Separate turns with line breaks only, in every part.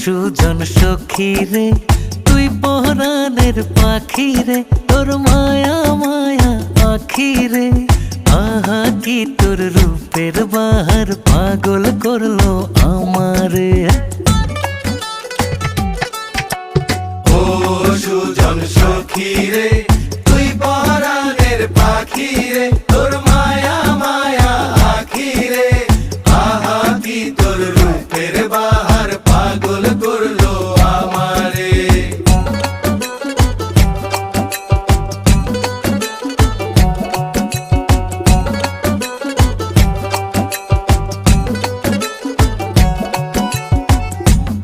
সুজন সখী রে তুই পরাণের পাখি রে, তোর মায়া মায়া আখি রে। আহা কি তোর রূপের বাহার পাগল করলো আমারে।
ও সুজন সখী রে তুই পরাণের পাখি রে, তোর মায়া মায়া আখি রে। আহা কি তোর রূপের বাহার পাগল করলো আমারে।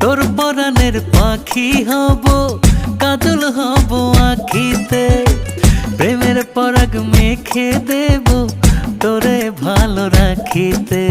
তোর পরাণের পাখি হব, কাজল হব আখিতে, প্রেমের পরাগ মেখে দেব তোরে ভালো রাখিতে।